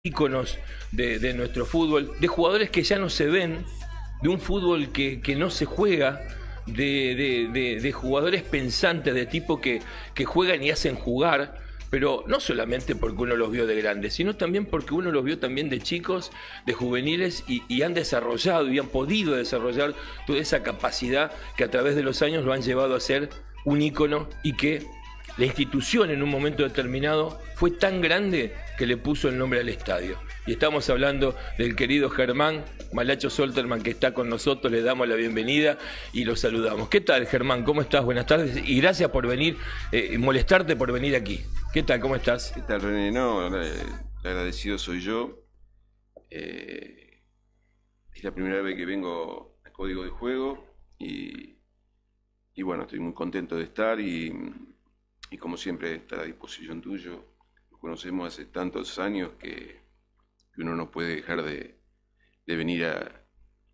íconos de nuestro fútbol, de jugadores que ya no se ven, de un fútbol que no se juega, de jugadores pensantes, de tipo que juegan y hacen jugar, pero no solamente porque uno los vio de grandes, sino también porque uno los vio también de chicos, de juveniles, y han desarrollado y han podido desarrollar toda esa capacidad que a través de los años lo han llevado a ser un ícono, y que la institución en un momento determinado fue tan grande que le puso el nombre al estadio. Y estamos hablando del querido Germán Malacho Solterman, que está con nosotros. Le damos la bienvenida y lo saludamos. ¿Qué tal, Germán? ¿Cómo estás? Buenas tardes y gracias por venir, molestarte por venir aquí. ¿Qué tal? ¿Cómo estás? ¿Qué tal, René? No, el agradecido soy yo. Es la primera vez que vengo a Código de Juego y bueno, estoy muy contento de estar y como siempre estar a disposición tuyo. Nos conocemos hace tantos años que uno no puede dejar de venir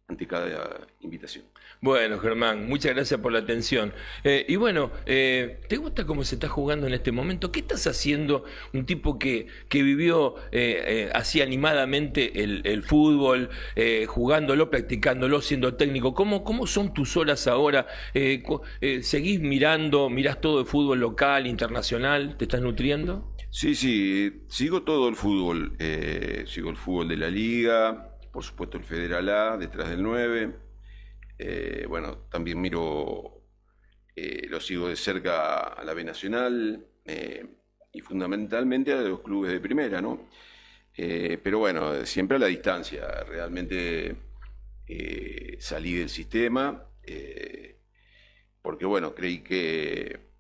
ante cada invitación. Bueno, Germán, muchas gracias por la atención. Y bueno, ¿te gusta cómo se está jugando en este momento? ¿Qué estás haciendo? Un tipo que vivió así animadamente el fútbol, jugándolo, practicándolo, siendo técnico. ¿Cómo son tus horas ahora? ¿Seguís mirás todo el fútbol local, internacional? ¿Te estás nutriendo? Sí, sigo todo el fútbol. Sigo el fútbol de la Liga, por supuesto el Federal A, detrás del 9. Bueno, también lo sigo de cerca a la B Nacional y fundamentalmente a los clubes de primera, ¿no? Pero bueno, siempre a la distancia. Realmente salí del sistema porque, bueno, creí que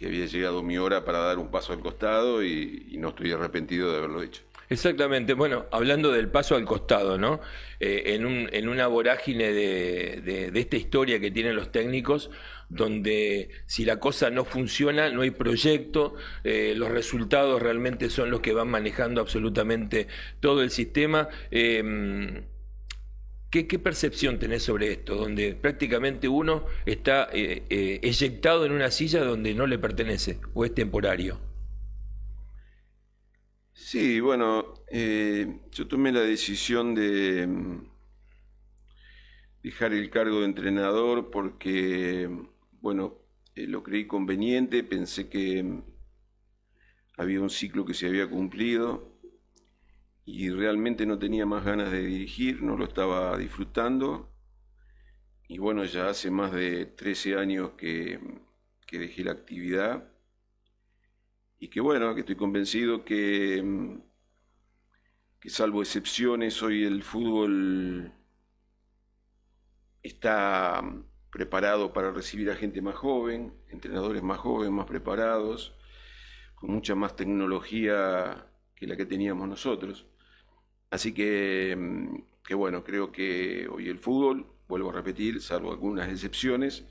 había llegado mi hora para dar un paso al costado y no estoy arrepentido de haberlo hecho. Exactamente. Bueno, hablando del paso al costado, ¿no? En una vorágine de esta historia que tienen los técnicos, donde si la cosa no funciona, no hay proyecto, los resultados realmente son los que van manejando absolutamente todo el sistema. ¿Qué percepción tenés sobre esto? Donde prácticamente uno está eyectado en una silla donde no le pertenece, o es temporario. Sí, bueno, yo tomé la decisión de dejar el cargo de entrenador porque, bueno, lo creí conveniente, pensé que había un ciclo que se había cumplido y realmente no tenía más ganas de dirigir, no lo estaba disfrutando. Y bueno, ya hace más de 13 años que dejé la actividad y que bueno, que estoy convencido que salvo excepciones, hoy el fútbol está preparado para recibir a gente más joven, entrenadores más jóvenes, más preparados, con mucha más tecnología que la que teníamos nosotros. Así que bueno, creo que hoy el fútbol, vuelvo a repetir, salvo algunas excepciones,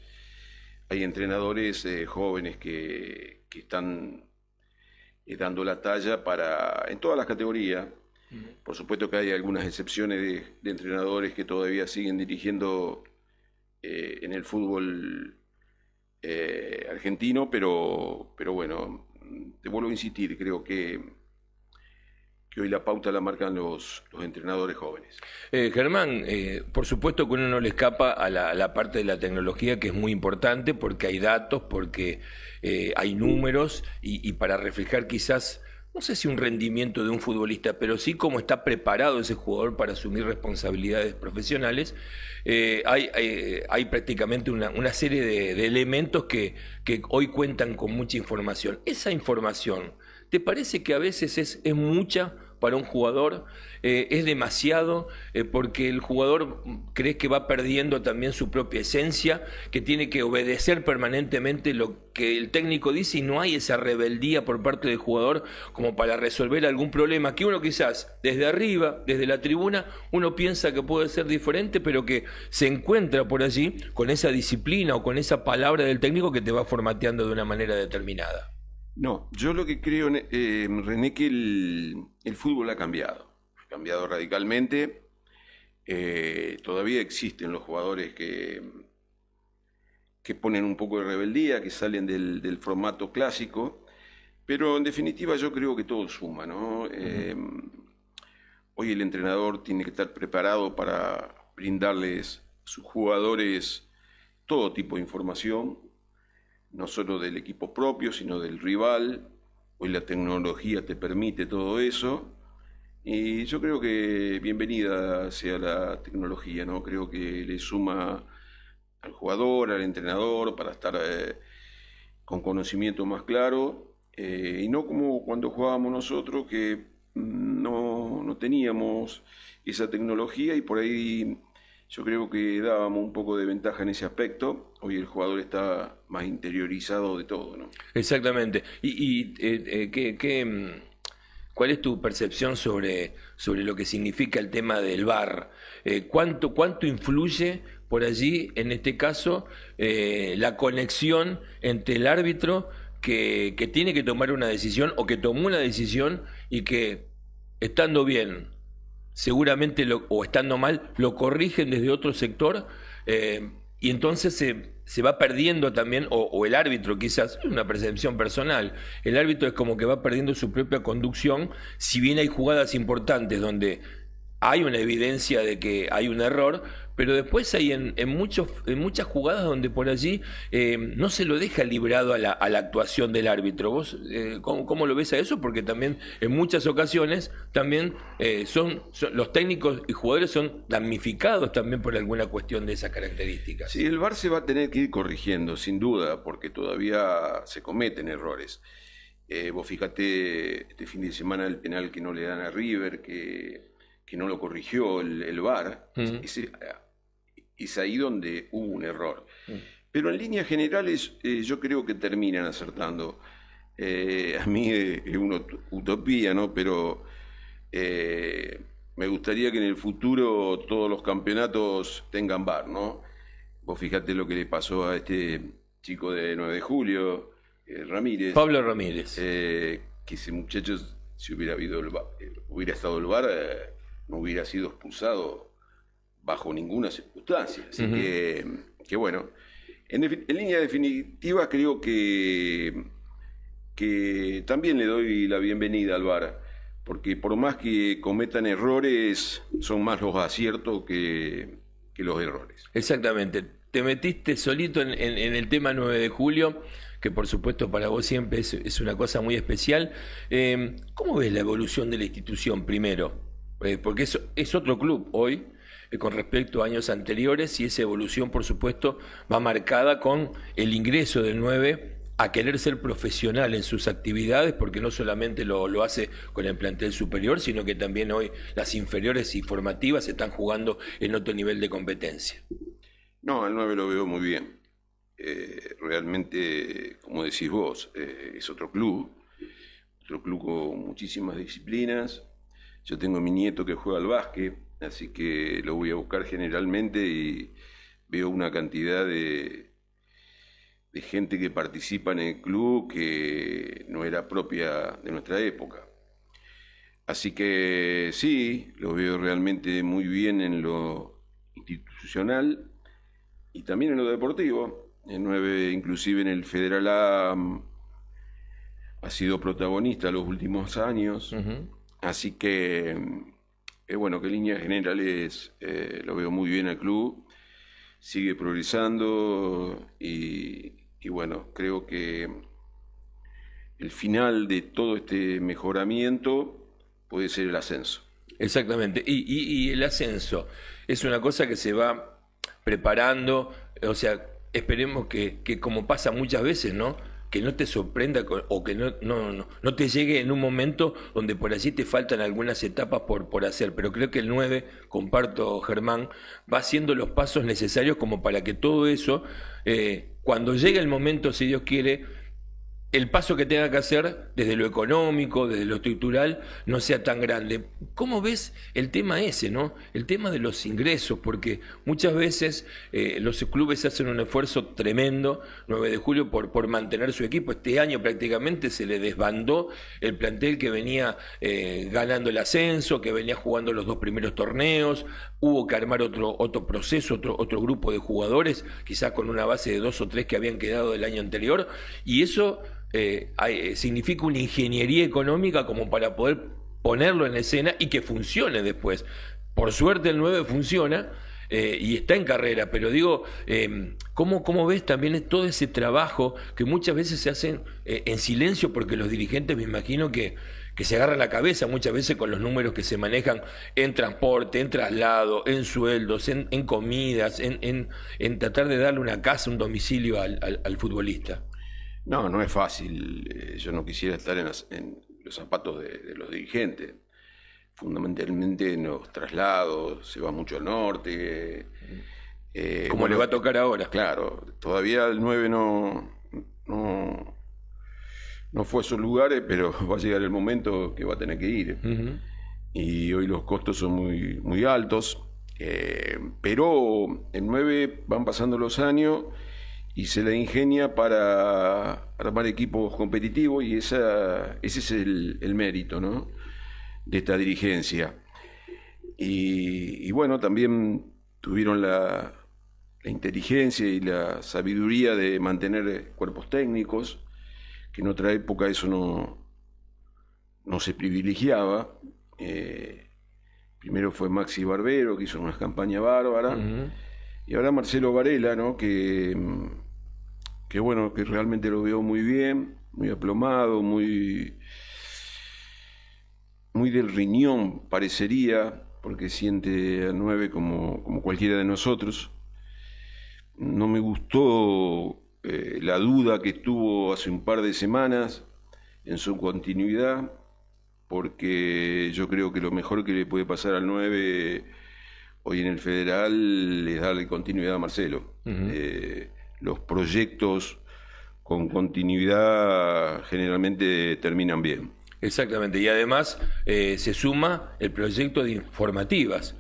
hay entrenadores jóvenes que están dando la talla en todas las categorías. Por supuesto que hay algunas excepciones de entrenadores que todavía siguen dirigiendo en el fútbol argentino, pero bueno, te vuelvo a insistir, creo que hoy la pauta la marcan los entrenadores jóvenes. Germán, por supuesto que uno no le escapa a la parte de la tecnología, que es muy importante porque hay datos, porque hay números y para reflejar quizás, no sé si un rendimiento de un futbolista, pero sí cómo está preparado ese jugador para asumir responsabilidades profesionales. Hay prácticamente una serie de elementos que hoy cuentan con mucha información. Esa información, ¿te parece que a veces es mucha para un jugador? ¿Es demasiado? Porque el jugador cree que va perdiendo también su propia esencia, que tiene que obedecer permanentemente lo que el técnico dice y no hay esa rebeldía por parte del jugador como para resolver algún problema que uno quizás desde arriba, desde la tribuna, uno piensa que puede ser diferente, pero que se encuentra por allí con esa disciplina o con esa palabra del técnico que te va formateando de una manera determinada. No, yo lo que creo, René, que el fútbol ha cambiado radicalmente. Todavía existen los jugadores que ponen un poco de rebeldía, que salen del formato clásico, pero en definitiva yo creo que todo suma, ¿no? hoy el entrenador tiene que estar preparado para brindarles a sus jugadores todo tipo de información, no solo del equipo propio, sino del rival. Hoy la tecnología te permite todo eso. Y yo creo que bienvenida sea la tecnología, ¿no? Creo que le suma al jugador, al entrenador, para estar con conocimiento más claro, y no como cuando jugábamos nosotros, que no teníamos esa tecnología y por ahí yo creo que dábamos un poco de ventaja en ese aspecto. Hoy el jugador está más interiorizado de todo, ¿no? Exactamente. ¿Cuál es tu percepción sobre lo que significa el tema del VAR? ¿Cuánto influye por allí, en este caso, la conexión entre el árbitro que tiene que tomar una decisión o que tomó una decisión y que, estando bien, seguramente o estando mal, lo corrigen desde otro sector, y entonces se va perdiendo también, o el árbitro, quizás, es una percepción personal, el árbitro es como que va perdiendo su propia conducción, si bien hay jugadas importantes donde hay una evidencia de que hay un error, pero después hay en muchas jugadas donde por allí no se lo deja librado a la actuación del árbitro. ¿Vos cómo lo ves a eso? Porque también en muchas ocasiones también los técnicos y jugadores son damnificados también por alguna cuestión de esas características. Sí, el VAR se va a tener que ir corrigiendo, sin duda, porque todavía se cometen errores. Vos fíjate este fin de semana el penal que no le dan a River, que no lo corrigió el VAR, es ahí donde hubo un error. Pero en líneas generales yo creo que terminan acertando. A mí es una utopía, ¿no? Pero me gustaría que en el futuro todos los campeonatos tengan VAR, ¿no? Vos fíjate lo que le pasó a este chico de 9 de julio, Ramírez. Pablo Ramírez. Que ese muchacho, si hubiera estado el VAR, no hubiera sido expulsado bajo ninguna circunstancia. Así que bueno, en línea definitiva creo que también le doy la bienvenida al VAR, porque por más que cometan errores, son más los aciertos que los errores. Exactamente. Te metiste solito en el tema 9 de julio, que por supuesto para vos siempre es una cosa muy especial. ¿Cómo ves la evolución de la institución primero? Porque es otro club hoy con respecto a años anteriores, y esa evolución por supuesto va marcada con el ingreso del 9 a querer ser profesional en sus actividades, porque no solamente lo hace con el plantel superior, sino que también hoy las inferiores y formativas están jugando en otro nivel de competencia. No, al 9 lo veo muy bien. Realmente, como decís vos, es otro club con muchísimas disciplinas. Yo tengo a mi nieto que juega al básquet, así que lo voy a buscar generalmente y veo una cantidad de gente que participa en el club que no era propia de nuestra época. Así que sí, lo veo realmente muy bien en lo institucional y también en lo deportivo. El 9, inclusive en el Federal A, ha sido protagonista los últimos años. Así que, bueno, que en líneas generales lo veo muy bien al club, sigue progresando y bueno, creo que el final de todo este mejoramiento puede ser el ascenso. Exactamente, y el ascenso es una cosa que se va preparando, o sea, esperemos que como pasa muchas veces, ¿no?, que no te sorprenda o que no te llegue en un momento donde por allí te faltan algunas etapas por hacer, pero creo que el 9, comparto Germán, va haciendo los pasos necesarios como para que todo eso, cuando llegue el momento, si Dios quiere, el paso que tenga que hacer desde lo económico, desde lo estructural, no sea tan grande. ¿Cómo ves el tema ese, no? El tema de los ingresos, porque muchas veces los clubes hacen un esfuerzo tremendo, 9 de julio, por mantener su equipo. Este año prácticamente se le desbandó el plantel que venía ganando el ascenso, que venía jugando los 2 primeros torneos. Hubo que armar otro proceso, otro grupo de jugadores, quizás con una base de 2 o 3 que habían quedado del año anterior, y eso significa una ingeniería económica como para poder ponerlo en escena y que funcione después. Por suerte el 9 funciona y está en carrera, pero digo, ¿cómo ves también todo ese trabajo que muchas veces se hacen en silencio porque los dirigentes me imagino que se agarran la cabeza muchas veces con los números que se manejan en transporte, en traslado, en sueldos, en comidas, en tratar de darle una casa, un domicilio al futbolista? No, no es fácil. Yo no quisiera estar en los zapatos de los dirigentes. Fundamentalmente en los traslados, se va mucho al norte. Como le va a tocar ahora. Claro, todavía el 9 no fue a esos lugares, pero va a llegar el momento que va a tener que ir. Uh-huh. Y hoy los costos son muy, muy altos, pero el 9 van pasando los años y se la ingenia para armar equipos competitivos y ese es el mérito, ¿no?, de esta dirigencia. Y bueno, también tuvieron la inteligencia y la sabiduría de mantener cuerpos técnicos, que en otra época eso no se privilegiaba. Primero fue Maxi Barbero, que hizo unas campañas bárbaras, uh-huh. Y ahora Marcelo Varela, ¿no?, que bueno, que realmente lo veo muy bien, muy aplomado, muy del riñón parecería, porque siente al 9 como cualquiera de nosotros. No me gustó la duda que tuvo hace un par de semanas en su continuidad, porque yo creo que lo mejor que le puede pasar al 9 hoy en el Federal es darle continuidad a Marcelo. Uh-huh. Los proyectos con continuidad generalmente terminan bien. Exactamente, y además se suma el proyecto de informativas.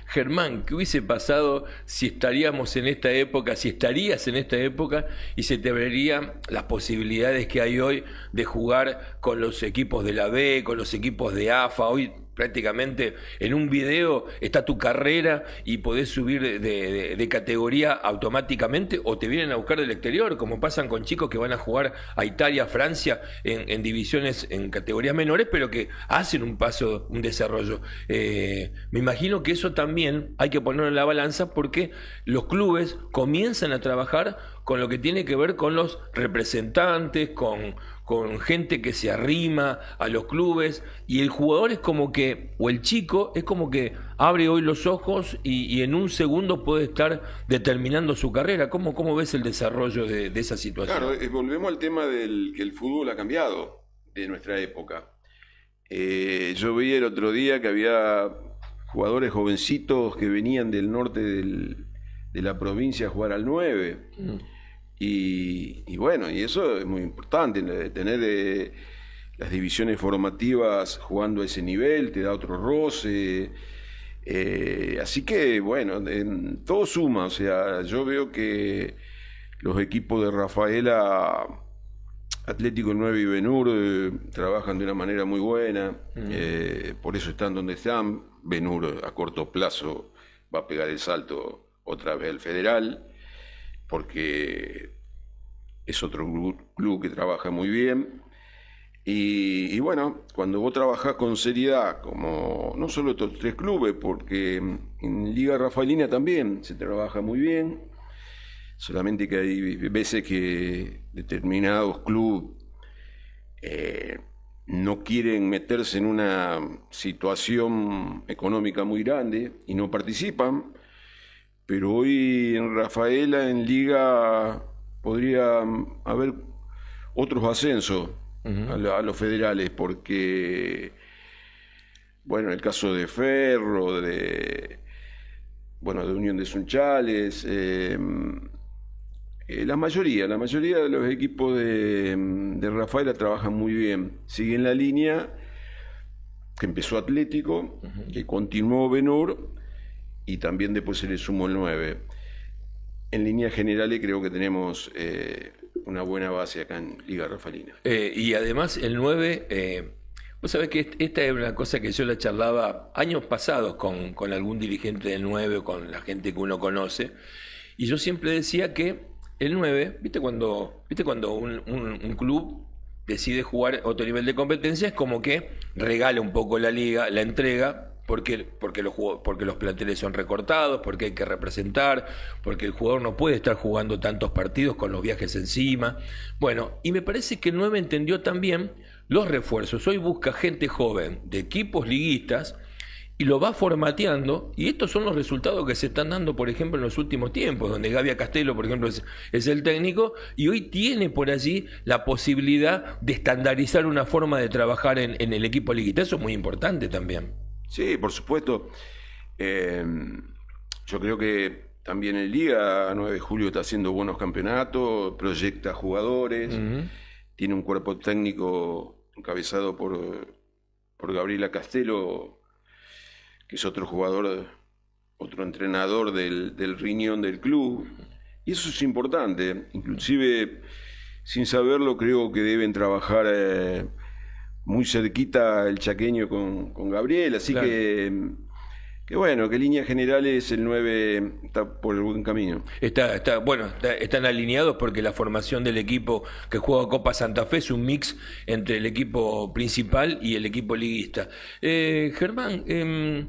Germán, ¿qué hubiese pasado si estaríamos en esta época, si estarías en esta época y se te verían las posibilidades que hay hoy de jugar con los equipos de la B, con los equipos de AFA? Hoy prácticamente en un video está tu carrera y podés subir de categoría automáticamente, o te vienen a buscar del exterior, como pasan con chicos que van a jugar a Italia, Francia, en divisiones, en categorías menores, pero que hacen un paso, un desarrollo. Me imagino que eso también hay que ponerlo en la balanza, porque los clubes comienzan a trabajar con lo que tiene que ver con los representantes, con gente que se arrima a los clubes, y el jugador es como que, o el chico es como que abre hoy los ojos y en un segundo puede estar determinando su carrera. ¿Cómo ves el desarrollo de esa situación? Claro, volvemos al tema del que el fútbol ha cambiado de nuestra época. Yo vi el otro día que había jugadores jovencitos que venían del norte de la provincia a jugar al 9. Y bueno, y eso es muy importante, tener las divisiones formativas jugando a ese nivel, te da otro roce. Así que bueno, todo suma. O sea, yo veo que los equipos de Rafaela, Atlético 9 y Benur, trabajan de una manera muy buena. Por eso están donde están. Benur a corto plazo va a pegar el salto otra vez al Federal, porque es otro club que trabaja muy bien. Y bueno, cuando vos trabajás con seriedad, como no solo estos tres clubes, porque en Liga Rafaelina también se trabaja muy bien, solamente que hay veces que determinados clubes no quieren meterse en una situación económica muy grande y no participan. Pero hoy en Rafaela, en Liga, podría haber otros ascensos, uh-huh, a los federales, porque, bueno, en el caso de Ferro, de Unión de Sunchales, la mayoría de los equipos de Rafaela trabajan muy bien. Siguen la línea que empezó Atlético, uh-huh, que continuó Benur, y también después se le sumó el 9. En líneas generales creo que tenemos una buena base acá en Liga Rafaelina. Y además el 9, vos sabés que esta es una cosa que yo la charlaba años pasados con algún dirigente del 9 o con la gente que uno conoce, y yo siempre decía que el 9, ¿viste cuando un club decide jugar otro nivel de competencia, es como que regala un poco la liga, la entrega, porque los planteles son recortados, porque hay que representar, porque el jugador no puede estar jugando tantos partidos con los viajes encima. Bueno, y me parece que el 9 entendió también los refuerzos. Hoy busca gente joven de equipos liguistas y lo va formateando, y estos son los resultados que se están dando, por ejemplo, en los últimos tiempos, donde Gaby Castelo, por ejemplo, es el técnico, y hoy tiene por allí la posibilidad de estandarizar una forma de trabajar en el equipo liguista. Eso es muy importante también. Sí, por supuesto. Yo creo que también en Liga 9 de Julio está haciendo buenos campeonatos, proyecta jugadores, tiene un cuerpo técnico encabezado por Gabriela Castelo, que es otro jugador, otro entrenador del riñón del club. Y eso es importante. Inclusive, sin saberlo, creo que deben trabajar muy cerquita el chaqueño con Gabriel. Así Claro. que bueno, que en líneas generales el 9 está por el buen camino. Están alineados porque la formación del equipo que juega Copa Santa Fe es un mix entre el equipo principal y el equipo liguista. Germán, en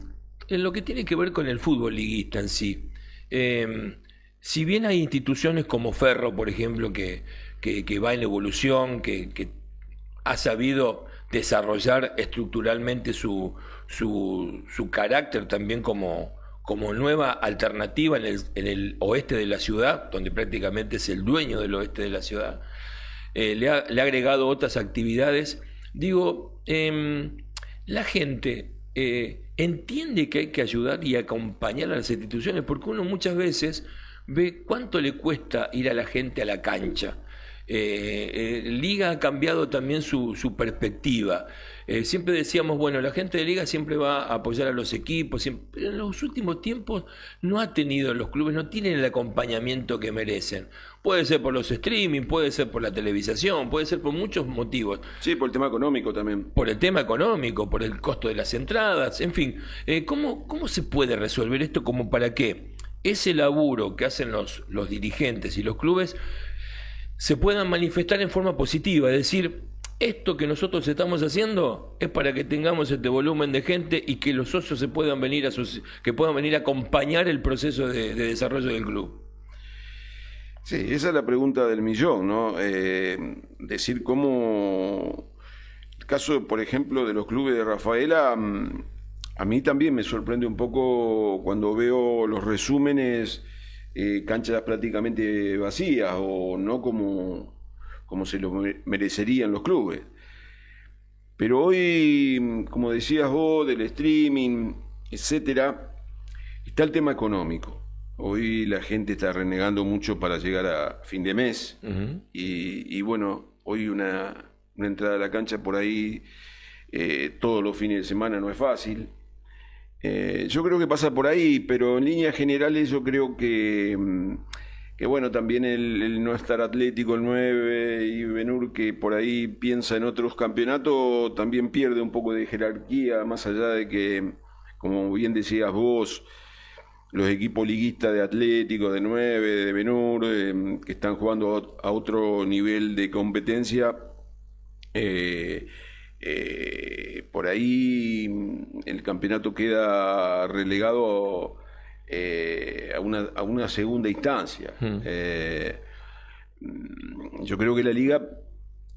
lo que tiene que ver con el fútbol liguista en sí, si bien hay instituciones como Ferro, por ejemplo, que va en evolución, que ha sabido desarrollar estructuralmente su carácter también como nueva alternativa en el oeste de la ciudad, donde prácticamente es el dueño del oeste de la ciudad, le ha agregado otras actividades. Digo, la gente entiende que hay que ayudar y acompañar a las instituciones, porque uno muchas veces ve cuánto le cuesta ir a la gente a la cancha. Liga ha cambiado también su perspectiva. Siempre decíamos, bueno, la gente de Liga siempre va a apoyar a los equipos, pero en los últimos tiempos no ha tenido, los clubes no tienen el acompañamiento que merecen. Puede ser por los streaming, puede ser por la televisación, puede ser por muchos motivos. Sí, por el tema económico también. Por el tema económico, por el costo de las entradas, en fin. ¿Cómo se puede resolver esto como para que ese laburo que hacen los dirigentes y los clubes se puedan manifestar en forma positiva? Es decir, esto que nosotros estamos haciendo es para que tengamos este volumen de gente y que los socios se puedan venir a acompañar el proceso de desarrollo del club. Sí, esa es la pregunta del millón, ¿no? Decir cómo, el caso, por ejemplo, de los clubes de Rafaela, a mí también me sorprende un poco cuando veo los resúmenes, canchas prácticamente vacías o no como se lo merecerían los clubes. Pero hoy, como decías vos, del streaming, etcétera, está el tema económico. Hoy la gente está renegando mucho para llegar a fin de mes. Y bueno, hoy una entrada a la cancha por ahí todos los fines de semana no es fácil. Yo creo que pasa por ahí, pero en líneas generales yo creo que bueno, también el no estar Atlético, el 9 y Benur, que por ahí piensa en otros campeonatos, también pierde un poco de jerarquía, más allá de que, como bien decías vos, los equipos liguistas de Atlético, de 9, de Benur, que están jugando a otro nivel de competencia, por ahí el campeonato queda relegado a una segunda instancia. Yo creo que la liga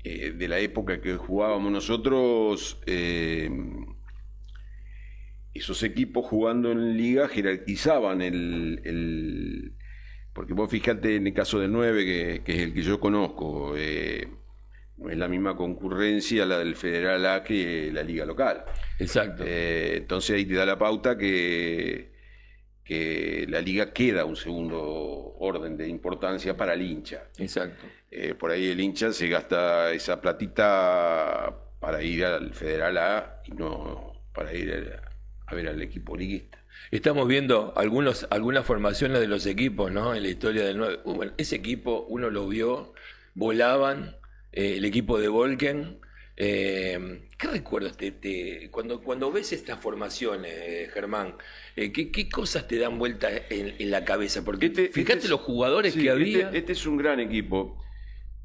de la época que jugábamos nosotros, esos equipos jugando en liga jerarquizaban porque vos fijate en el caso del 9, que es el que yo conozco, no es la misma concurrencia la del Federal A que la liga local. Exacto. Entonces ahí te da la pauta que la liga queda un segundo orden de importancia para el hincha. Exacto. Por ahí el hincha se gasta esa platita para ir al Federal A y no para ir a ver al equipo liguista. Estamos viendo algunas formaciones de los equipos, ¿no? En la historia del 9. Bueno, ese equipo uno lo vio, volaban, el equipo de Volken. ¿Qué recuerdas cuando ves estas formaciones, Germán? ¿Qué cosas te dan vuelta en la cabeza? Porque fíjate los jugadores que había. Este es un gran equipo.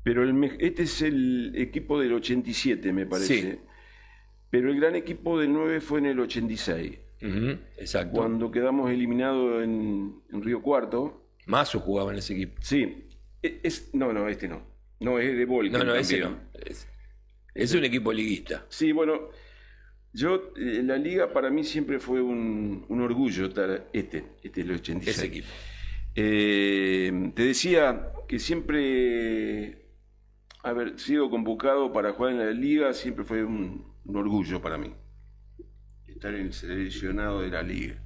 Pero este es el equipo del 87, me parece. Sí. Pero el gran equipo del 9 fue en el 86. Exacto. Cuando quedamos eliminados en Río Cuarto. Mazzo jugaba en ese equipo. Sí. No, este no. No, es de Volken. No, también. ese no. Es un equipo liguista. Sí, bueno, la liga para mí siempre fue un orgullo estar este es el 86. Ese equipo. Te decía que siempre haber sido convocado para jugar en la liga siempre fue un orgullo para mí. Estar en el seleccionado de la liga.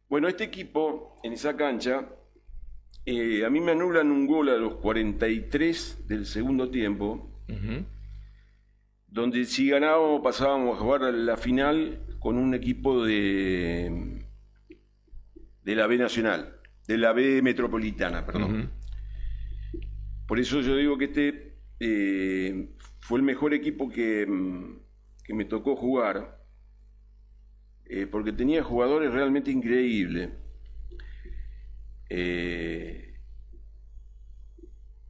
Bueno, este equipo, en esa cancha, a mí me anulan un gol a los 43 del segundo tiempo, donde si ganábamos pasábamos a jugar a la final con un equipo de la B Nacional, de la B Metropolitana, perdón. Por eso yo digo que este fue el mejor equipo que me tocó jugar, porque tenía jugadores realmente increíbles.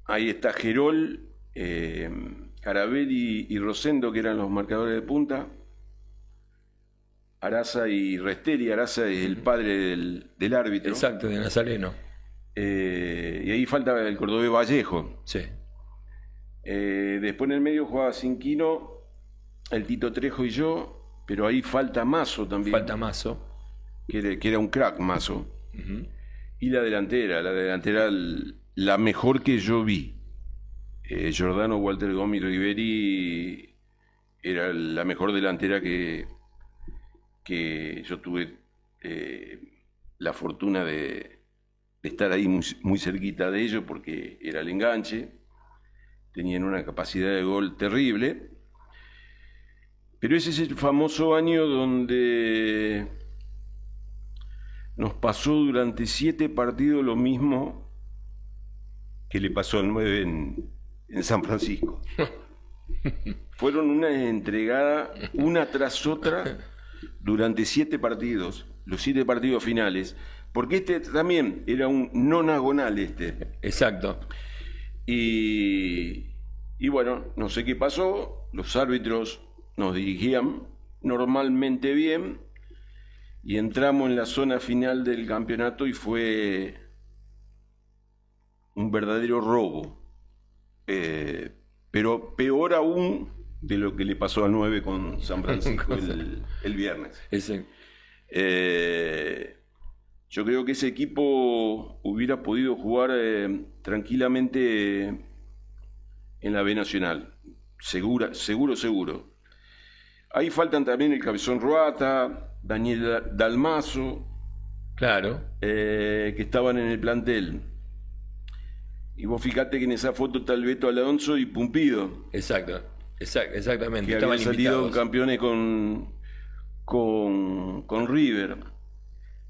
Ahí está Gerol, Carabelli y Rosendo, que eran los marcadores de punta. Araza y Resteri. Araza es el padre del árbitro. Exacto, de Nazareno. Y ahí falta el cordobés Vallejo. Sí. Después en el medio jugaba Cinquino, el Tito Trejo y yo, pero ahí falta Mazzo también. Falta Mazzo. Que era un crack Mazzo. Y la delantera, la mejor que yo vi. Giordano, Walter Gómez y Riveri era la mejor delantera que yo tuve la fortuna de estar ahí muy cerquita de ellos, porque era el enganche, tenían una capacidad de gol terrible. Pero ese es el famoso año donde nos pasó durante 7 partidos lo mismo que le pasó al 9 en San Francisco. Fueron una entregada una tras otra durante 7 partidos, los 7 partidos finales, porque este también era un nonagonal Exacto. Y bueno, no sé qué pasó, los árbitros nos dirigían normalmente bien y entramos en la zona final del campeonato y fue un verdadero robo. Pero peor aún de lo que le pasó al 9 con San Francisco el viernes. Yo creo que ese equipo hubiera podido jugar tranquilamente en la B Nacional. Seguro. Ahí faltan también el Cabezón Roata, Daniel Dalmazo, claro, que estaban en el plantel. Y vos fijate que en esa foto está el Beto Alonso y Pumpido. Exactamente. Que habían salido campeones con River.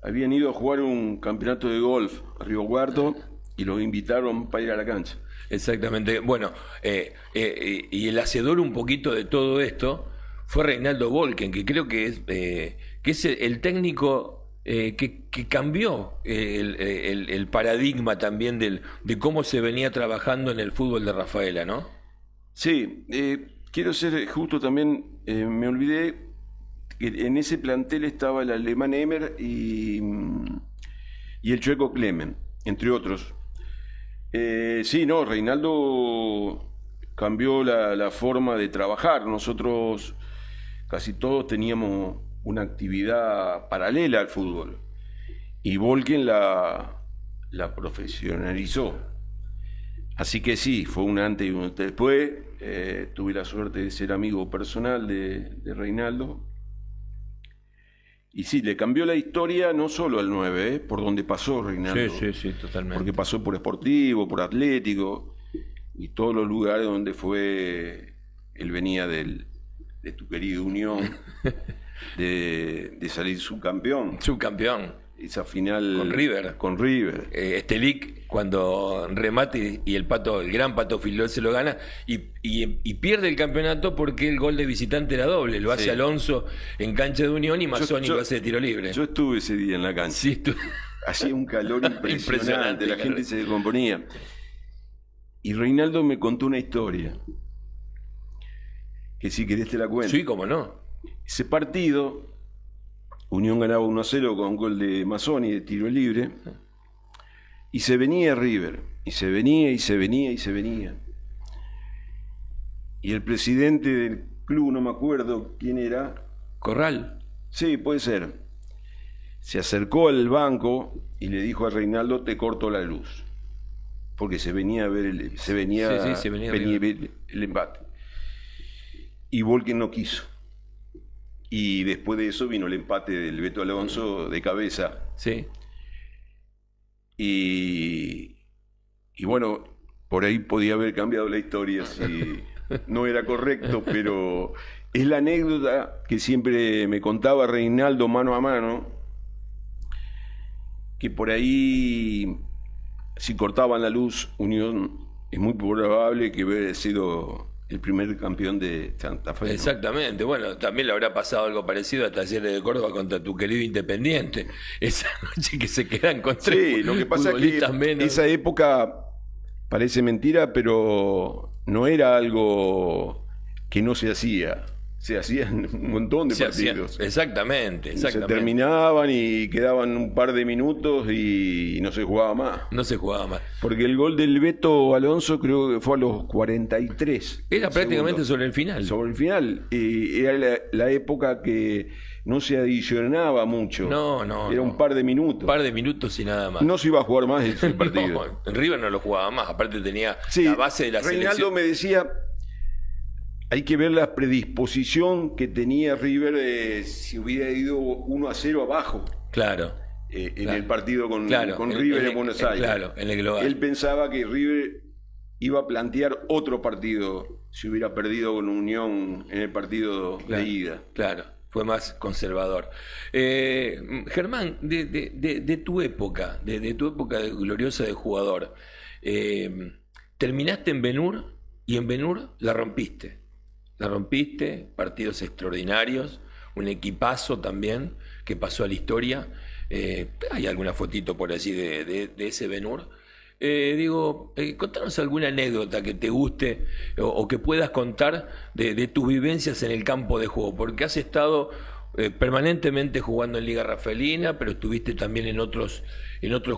Habían ido a jugar un campeonato de golf a Río Cuarto y los invitaron para ir a la cancha. Exactamente. Bueno, y el hacedor un poquito de todo esto fue Reinaldo Volken, que creo que es el técnico que cambió el paradigma también de cómo se venía trabajando en el fútbol de Rafaela, ¿no? Sí, quiero ser justo también, me olvidé que en ese plantel estaba el alemán Emer y el chueco Clemen, entre otros. Sí, no, Reinaldo cambió la forma de trabajar. Nosotros casi todos teníamos una actividad paralela al fútbol y Volken la profesionalizó. Así que sí, fue un antes y un después. Tuve la suerte de ser amigo personal de Reinaldo. Y sí, le cambió la historia no solo al 9, por donde pasó Reinaldo. Sí, totalmente. Porque pasó por Sportivo, por Atlético y todos los lugares donde fue. Él venía de tu querido Unión, de salir subcampeón. Subcampeón. esa final Con River. Con River. Estelic, cuando remate y el gran Pato Filol se lo gana y pierde el campeonato porque el gol de visitante era doble. Lo hace Alonso en cancha de Unión y Mazzoni lo hace de tiro libre. Yo estuve ese día en la cancha. Sí, Hacía un calor impresionante, la gente se descomponía. Y Reinaldo me contó una historia, que si querés te la cuento. Sí, cómo no. Ese partido, Unión ganaba 1-0 con gol de Mazzoni de tiro libre, y se venía River, y se venía, y se venía, y se venía. Y el presidente del club, no me acuerdo quién era. Corral. Sí, puede ser. Se acercó al banco y le dijo a Reinaldo, te corto la luz. Porque se venía a ver el empate. Y Volken no quiso. Y después de eso vino el empate del Beto Alonso de cabeza. Sí. Y bueno, por ahí podía haber cambiado la historia si no era correcto, pero es la anécdota que siempre me contaba Reinaldo mano a mano, que por ahí, si cortaban la luz, Unión es muy probable que hubiera sido el primer campeón de Santa Fe, ¿no? Exactamente, bueno, también le habrá pasado algo parecido a Talleres de Córdoba contra tu querido Independiente, esa noche que se quedan con tres lo que pasa es que menos. Esa época parece mentira, pero no era algo que no se hacía. Se hacían un montón de partidos. Exactamente. Se terminaban y quedaban un par de minutos y no se jugaba más. No se jugaba más. Porque el gol del Beto Alonso creo que fue a los 43. Era prácticamente sobre el final. Sobre el final. Era la época que no se adicionaba mucho. No. Era un par de minutos. Un par de minutos y nada más. No se iba a jugar más ese partido. No, River no lo jugaba más. Aparte tenía la base de la Reinaldo selección. me decía... Hay que ver la predisposición que tenía River si hubiera ido 1-0 abajo. Claro. En el partido con River en Buenos Aires. Claro, en el global. Él pensaba que River iba a plantear otro partido si hubiera perdido con Unión en el partido de ida. Claro, fue más conservador. Germán, de tu época, de tu época gloriosa de jugador, terminaste en Ben-Hur y en Ben-Hur la rompiste. La rompiste, partidos extraordinarios, un equipazo también que pasó a la historia. Hay alguna fotito por allí de ese Ben-Hur. Contanos alguna anécdota que te guste o que puedas contar de tus vivencias en el campo de juego, porque has estado permanentemente jugando en Liga Rafaelina, pero estuviste también en otros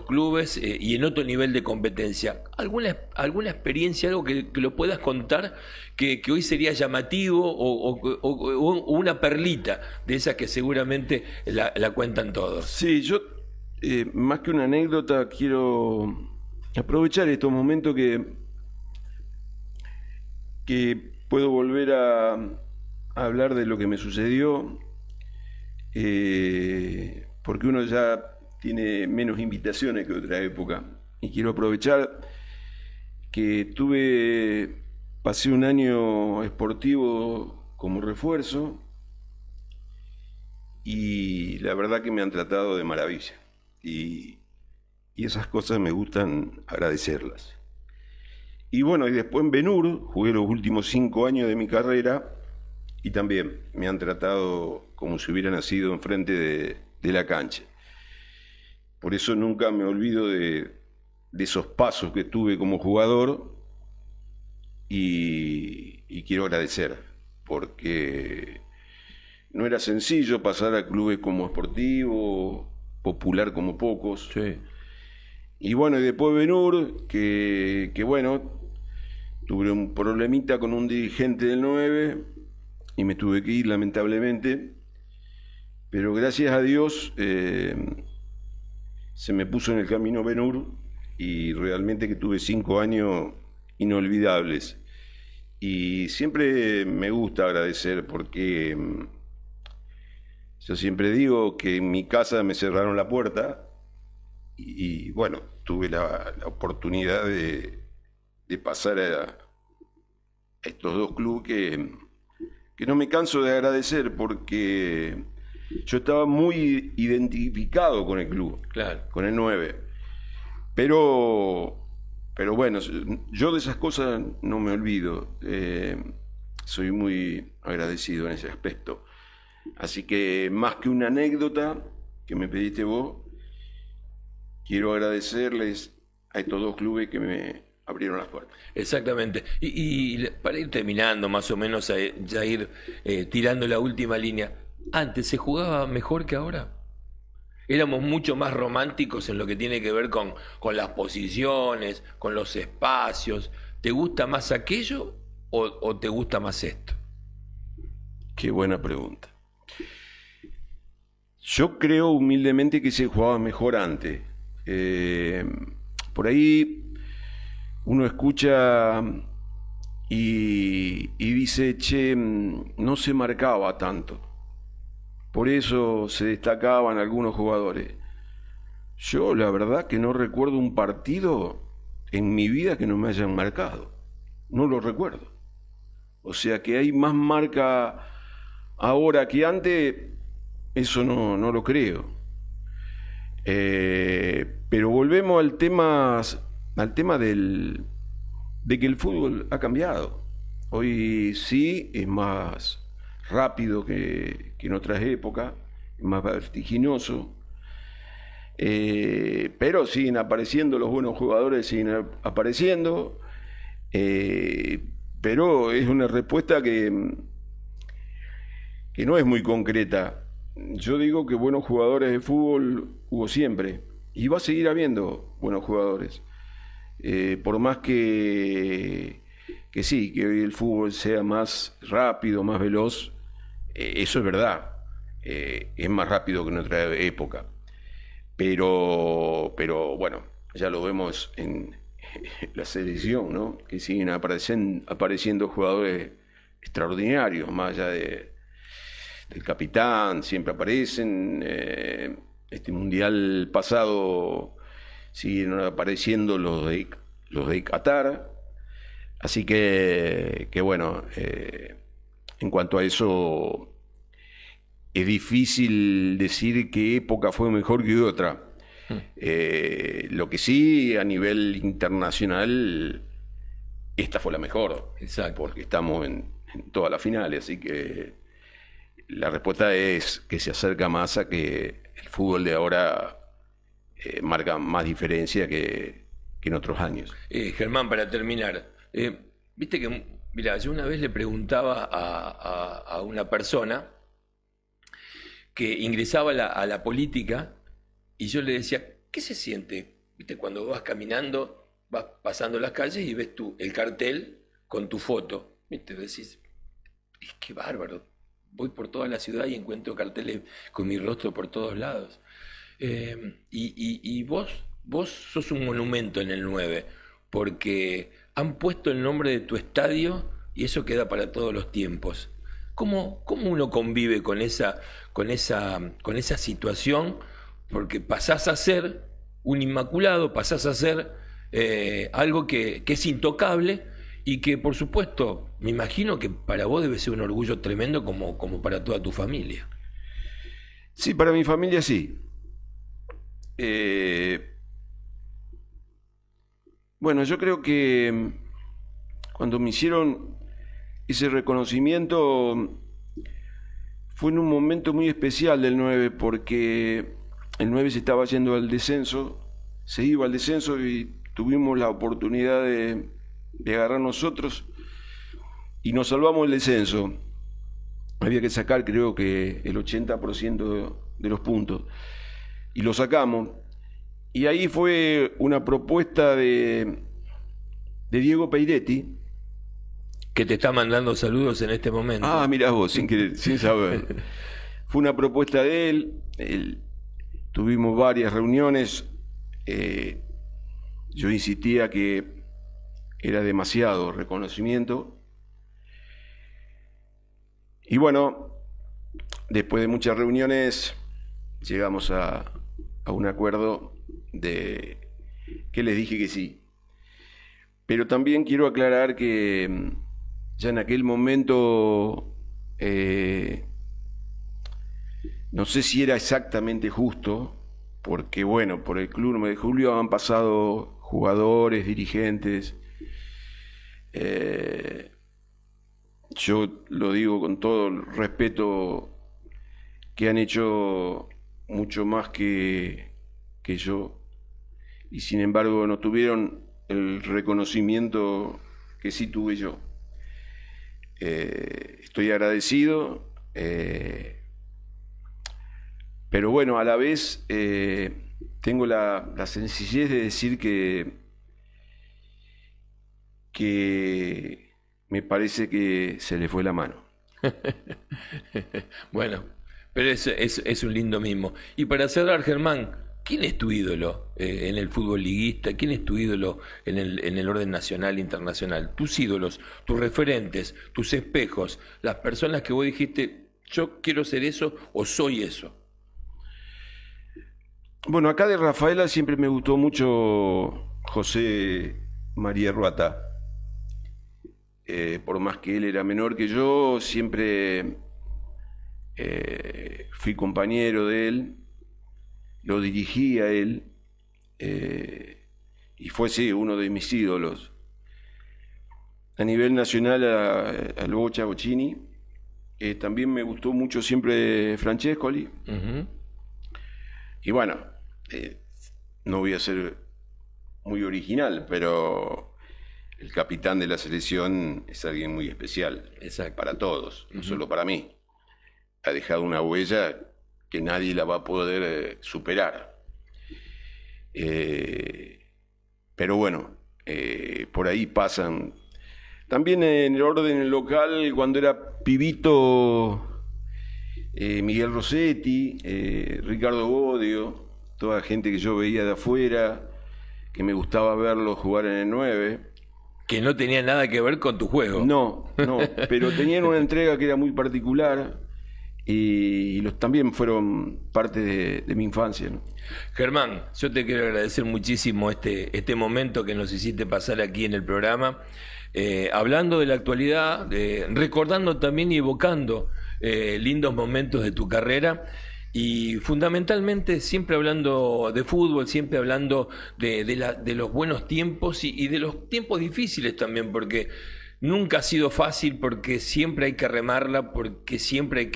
clubes y en otro nivel de competencia. ¿Alguna experiencia, algo que lo puedas contar que hoy sería llamativo o una perlita de esas que seguramente la cuentan todos? Sí, yo más que una anécdota quiero aprovechar estos momentos que puedo volver a hablar de lo que me sucedió, porque uno ya tiene menos invitaciones que otra época, y quiero aprovechar que pasé un año esportivo como refuerzo y la verdad que me han tratado de maravilla y esas cosas me gustan agradecerlas. Y bueno, y después en Ben-Hur jugué los últimos 5 años de mi carrera y también me han tratado como si hubiera nacido enfrente de la cancha. Por eso nunca me olvido de esos pasos que tuve como jugador y quiero agradecer, porque no era sencillo pasar a clubes como Sportivo, Popular como pocos. Sí. Y bueno, y después Ben-Hur, que bueno, tuve un problemita con un dirigente del 9 y me tuve que ir lamentablemente, pero gracias a Dios se me puso en el camino Ben-Hur y realmente que tuve 5 años inolvidables. Y siempre me gusta agradecer porque yo siempre digo que en mi casa me cerraron la puerta y bueno, tuve la oportunidad de pasar a estos 2 clubes que no me canso de agradecer porque Yo estaba muy identificado con el club, Claro. con el 9. Pero bueno, yo de esas cosas no me olvido. Soy muy agradecido en ese aspecto. Así que más que una anécdota que me pediste vos, quiero agradecerles a estos dos clubes que me abrieron las puertas. Exactamente. Y para ir terminando, más o menos, ya ir tirando la última línea, ¿antes se jugaba mejor que ahora? Éramos mucho más románticos en lo que tiene que ver con las posiciones, con los espacios. ¿Te gusta más aquello o te gusta más esto? Qué buena pregunta. Yo creo humildemente que se jugaba mejor antes. Por ahí uno escucha y dice, che, no se marcaba tanto. Por eso se destacaban algunos jugadores. Yo la verdad que no recuerdo un partido en mi vida que no me hayan marcado. No lo recuerdo. O sea que hay más marca ahora que antes, eso no lo creo. Pero volvemos al tema de que el fútbol ha cambiado. Hoy sí es más rápido que en otras épocas, es más vertiginoso. Pero siguen apareciendo los buenos jugadores, siguen apareciendo. Pero es una respuesta que no es muy concreta. Yo digo que buenos jugadores de fútbol hubo siempre y va a seguir habiendo buenos jugadores. Por más que sí, que hoy el fútbol sea más rápido, más veloz, eso es verdad. Es más rápido que en otra época. Pero bueno, ya lo vemos en la selección, ¿no? Que siguen apareciendo jugadores extraordinarios, más allá del capitán, siempre aparecen. Este mundial pasado siguen apareciendo los de Qatar. Así que bueno, en cuanto a eso, es difícil decir qué época fue mejor que otra. Lo que sí, a nivel internacional, esta fue la mejor. Exacto. Porque estamos en todas las finales, así que la respuesta es que se acerca más a que el fútbol de ahora marca más diferencia que en otros años. Germán, para terminar, viste que, mira, yo una vez le preguntaba a una persona que ingresaba a la política y yo le decía, ¿qué se siente? ¿Viste? Cuando vas caminando, vas pasando las calles y ves el cartel con tu foto. ¿Viste? Decís, qué bárbaro. Voy por toda la ciudad y encuentro carteles con mi rostro por todos lados. Y vos sos un monumento en el 9, porque han puesto el nombre de tu estadio y eso queda para todos los tiempos. ¿Cómo uno convive con esa situación? Porque pasás a ser un inmaculado, pasás a ser algo que es intocable y que, por supuesto, me imagino que para vos debe ser un orgullo tremendo como para toda tu familia. Sí, para mi familia sí. Bueno, yo creo que cuando me hicieron ese reconocimiento fue en un momento muy especial del 9, porque el 9 se estaba yendo al descenso, se iba al descenso y tuvimos la oportunidad de agarrar nosotros y nos salvamos el descenso. Había que sacar, creo que el 80% de los puntos y lo sacamos. Y ahí fue una propuesta de Diego Peiretti, que te está mandando saludos en este momento. Ah, mirá vos, sin querer, sin saber. Fue una propuesta de él, tuvimos varias reuniones, yo insistía que era demasiado reconocimiento. Y bueno, después de muchas reuniones llegamos a un acuerdo de que les dije que sí. Pero también quiero aclarar que ya en aquel momento No sé si era exactamente justo, porque bueno, por el Club 9 de Julio han pasado jugadores, dirigentes. Yo lo digo con todo el respeto, que han hecho mucho más que yo, y sin embargo no tuvieron el reconocimiento que sí tuve yo. Estoy agradecido, pero bueno, a la vez tengo la sencillez de decir que me parece que se le fue la mano. Bueno, pero es un lindo mimo. Y para cerrar, Germán, ¿quién es tu ídolo en el fútbol liguista? ¿Quién es tu ídolo en el orden nacional e internacional? Tus ídolos, tus referentes, tus espejos, las personas que vos dijiste, yo quiero ser eso o soy eso. Bueno, acá de Rafaela siempre me gustó mucho José María Ruata. Por más que él era menor que yo, siempre fui compañero de él, lo dirigí a él, y fue, sí, uno de mis ídolos. A nivel nacional, al Bocha Bocini, también me gustó mucho siempre Francescoli. Uh-huh. Y bueno, no voy a ser muy original, pero el capitán de la selección es alguien muy especial. Exacto. Para todos, no solo para mí. Ha dejado una huella que nadie la va a poder superar. Pero bueno, por ahí pasan. También en el orden local, cuando era pibito, Miguel Rossetti, Ricardo Bodio, toda gente que yo veía de afuera, que me gustaba verlos jugar en el 9. Que no tenía nada que ver con tu juego. No, pero tenían una entrega que era muy particular, y los también fueron parte de mi infancia, ¿no? Germán, yo te quiero agradecer muchísimo este momento que nos hiciste pasar aquí en el programa, hablando de la actualidad, recordando también y evocando lindos momentos de tu carrera, y fundamentalmente siempre hablando de fútbol, siempre hablando de los buenos tiempos y de los tiempos difíciles también, porque nunca ha sido fácil, porque siempre hay que remarla, porque siempre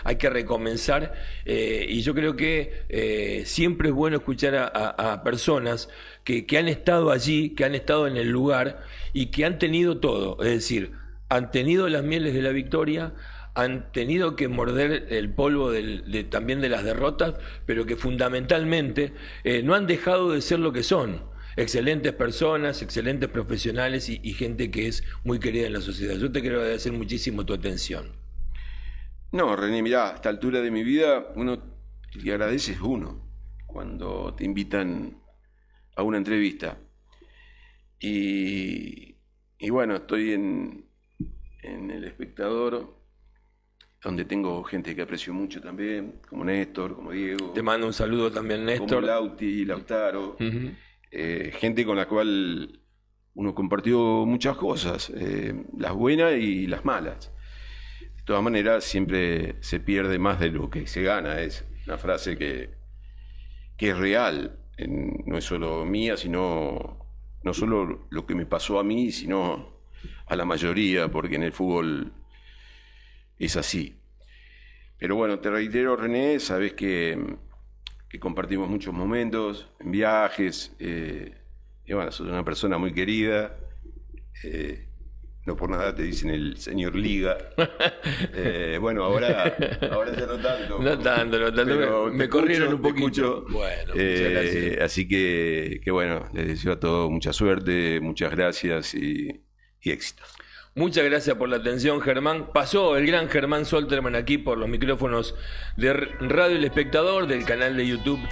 hay que recomenzar, y yo creo que siempre es bueno escuchar a personas que han estado allí, que han estado en el lugar y que han tenido todo, es decir, han tenido las mieles de la victoria, han tenido que morder el polvo también de las derrotas, pero que fundamentalmente no han dejado de ser lo que son. Excelentes personas, excelentes profesionales y gente que es muy querida en la sociedad. Yo te quiero agradecer muchísimo tu atención. No, René, mirá, a esta altura de mi vida, uno le agradece uno cuando te invitan a una entrevista. Y bueno, estoy en El Espectador, donde tengo gente que aprecio mucho también, como Néstor, como Diego. Te mando un saludo también, Néstor. Como Lauti, Lautaro. Uh-huh. Gente con la cual uno compartió muchas cosas, las buenas y las malas. De todas maneras, siempre se pierde más de lo que se gana. Es una frase que es real, no es solo mía, sino no solo lo que me pasó a mí, sino a la mayoría, porque en el fútbol es así. Pero bueno, te reitero, René, sabes que compartimos muchos momentos en viajes, y bueno, sos una persona muy querida, no por nada te dicen el señor Liga. Bueno, ahora ya no tanto. No tanto, me corrieron un poquito. Bueno, muchas gracias. Así que bueno, les deseo a todos mucha suerte, muchas gracias y éxitos. Muchas gracias por la atención, Germán. Pasó el gran Germán Solterman aquí por los micrófonos de Radio El Espectador, del canal de YouTube